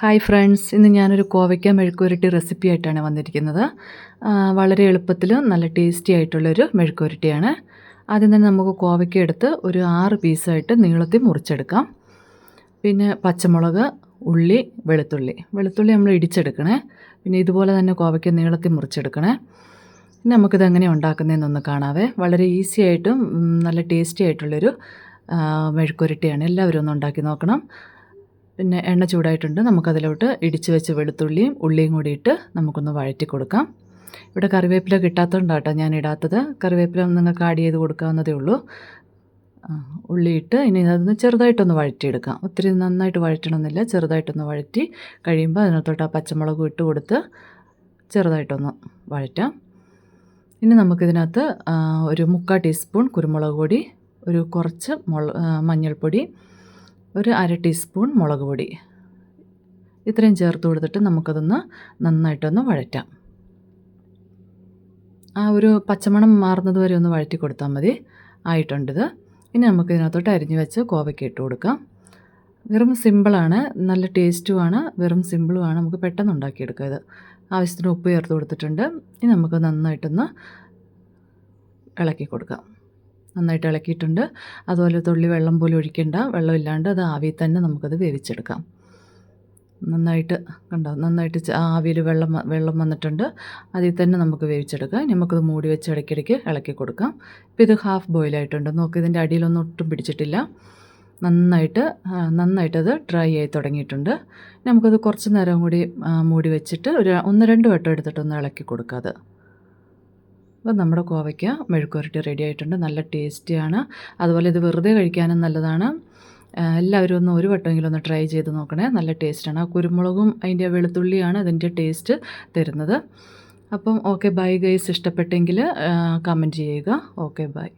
Hi friends, ഇന്ന് ഞാനൊരു കോവയ്ക്ക മെഴുക്കുവരട്ടി റെസിപ്പി ആയിട്ടാണ് വന്നിരിക്കുന്നത്. വളരെ എളുപ്പത്തിലും നല്ല ടേസ്റ്റി ആയിട്ടുള്ളൊരു മെഴുക്കുവരട്ടിയാണ്. ആദ്യം തന്നെ നമുക്ക് കോവയ്ക്ക എടുത്ത് ഒരു 6 പീസായിട്ട് നീളത്തിൽ മുറിച്ചെടുക്കാം. പിന്നെ പച്ചമുളക്, ഉള്ളി, വെളുത്തുള്ളി നമ്മൾ ഇടിച്ചെടുക്കണേ. പിന്നെ ഇതുപോലെ തന്നെ കോവയ്ക്ക നീളത്തിൽ മുറിച്ചെടുക്കണേ. ഇനി നമുക്കിത് എങ്ങനെയാണ് ഉണ്ടാക്കുന്നതെന്നൊന്ന് കാണാവേ. വളരെ ഈസി ആയിട്ടും നല്ല ടേസ്റ്റി ആയിട്ടുള്ളൊരു മെഴുക്കുവരട്ടിയാണ്. എല്ലാവരും ഒന്ന് ഉണ്ടാക്കി നോക്കണം. പിന്നെ എണ്ണ ചൂടായിട്ടുണ്ട്. നമുക്കതിലോട്ട് ഇടിച്ച് വെച്ച വെളുത്തുള്ളിയും ഉള്ളിയും കൂടി ഇട്ട് നമുക്കൊന്ന് വഴറ്റി കൊടുക്കാം. ഇവിടെ കറിവേപ്പില കിട്ടാത്തതുകൊണ്ടാട്ടോ ഞാൻ ഇടാത്തത്. കറിവേപ്പില നിങ്ങൾക്ക് ആഡ് ചെയ്ത് കൊടുക്കാവുന്നതേ ഉള്ളൂ. ഉള്ളിയിട്ട് ഇനി അതൊന്ന് ചെറുതായിട്ടൊന്ന് വഴറ്റിയെടുക്കാം. ഒത്തിരി നന്നായിട്ട് വഴറ്റണമെന്നില്ല. ചെറുതായിട്ടൊന്ന് വഴറ്റി കഴിയുമ്പോൾ അതിനകത്തോട്ട് ആ പച്ചമുളകും ഇട്ട് കൊടുത്ത് ചെറുതായിട്ടൊന്ന് വഴറ്റാം. ഇനി നമുക്കിതിനകത്ത് ഒരു 3/4 ടീസ്പൂൺ കുരുമുളക് പൊടി, ഒരു കുറച്ച് മഞ്ഞൾപ്പൊടി, ഒരു 1/2 ടീസ്പൂൺ മുളക് പൊടി, ഇത്രയും ചേർത്ത് കൊടുത്തിട്ട് നമുക്കതൊന്ന് നന്നായിട്ടൊന്ന് വഴറ്റാം. ആ ഒരു പച്ചമണം മാറുന്നത് വരെ ഒന്ന് വഴറ്റി കൊടുത്താൽ മതി. ആയിട്ടുണ്ടിത്. ഇനി നമുക്ക് ഇതിനകത്തോട്ട് അരിഞ്ഞു വെച്ച് കോവയ്ക്ക ഇട്ട് കൊടുക്കാം. വെറും സിമ്പിളാണ്, നല്ല ടേസ്റ്റുമാണ്, വെറും സിമ്പിളുമാണ്. നമുക്ക് പെട്ടെന്ന് ഉണ്ടാക്കിയെടുക്കാം ഇത്. ആവശ്യത്തിന് ഉപ്പ് ചേർത്ത് കൊടുത്തിട്ടുണ്ട്. ഇനി നമുക്ക് നന്നായിട്ടൊന്ന് ഇളക്കി കൊടുക്കാം. നന്നായിട്ട് ഇളക്കിയിട്ടുണ്ട്. അതുപോലെ തുള്ളി വെള്ളം പോലും ഒഴിക്കേണ്ട, വെള്ളമില്ലാണ്ട് അത് ആവിയിൽ തന്നെ നമുക്കത് വേവിച്ചെടുക്കാം. നന്നായിട്ട് കണ്ടോ, നന്നായിട്ട് ആവിയിൽ വെള്ളം വന്നിട്ടുണ്ട്. അതിൽ തന്നെ നമുക്ക് വേവിച്ചെടുക്കാം. നമുക്കത് മൂടി വെച്ച് ഇടയ്ക്കിടയ്ക്ക് ഇളക്കി കൊടുക്കാം. ഇപ്പോൾ ഇത് ഹാഫ് ബോയിലായിട്ടുണ്ട്. നോക്ക്, ഇതിൻ്റെ അടിയിലൊന്നും ഒട്ടും പിടിച്ചിട്ടില്ല. നന്നായിട്ടത് ഡ്രൈ ആയി തുടങ്ങിയിട്ടുണ്ട്. നമുക്കത് കുറച്ച് നേരം കൂടി മൂടി വെച്ചിട്ട് ഒരു 1-2 വട്ടം എടുത്തിട്ടൊന്ന് ഇളക്കി കൊടുക്കാം അത്. അപ്പോൾ നമ്മുടെ കോവയ്ക്ക മെഴുക്കുവരട്ടി റെഡി ആയിട്ടുണ്ട്. നല്ല ടേസ്റ്റിയാണ്. അതുപോലെ ഇത് വെറുതെ കഴിക്കാനും നല്ലതാണ്. എല്ലാവരും ഒന്ന് ഒരു വട്ടമെങ്കിലും ഒന്ന് ട്രൈ ചെയ്ത് നോക്കണേ. നല്ല ടേസ്റ്റാണ്. ആ കുരുമുളകും അതിൻ്റെ വെളുത്തുള്ളിയാണ് അതിൻ്റെ ടേസ്റ്റ് തരുന്നത്. അപ്പം ഓക്കെ, ബൈ ഗൈസ്. ഇഷ്ടപ്പെട്ടെങ്കിൽ കമൻറ്റ് ചെയ്യുക. Okay, by.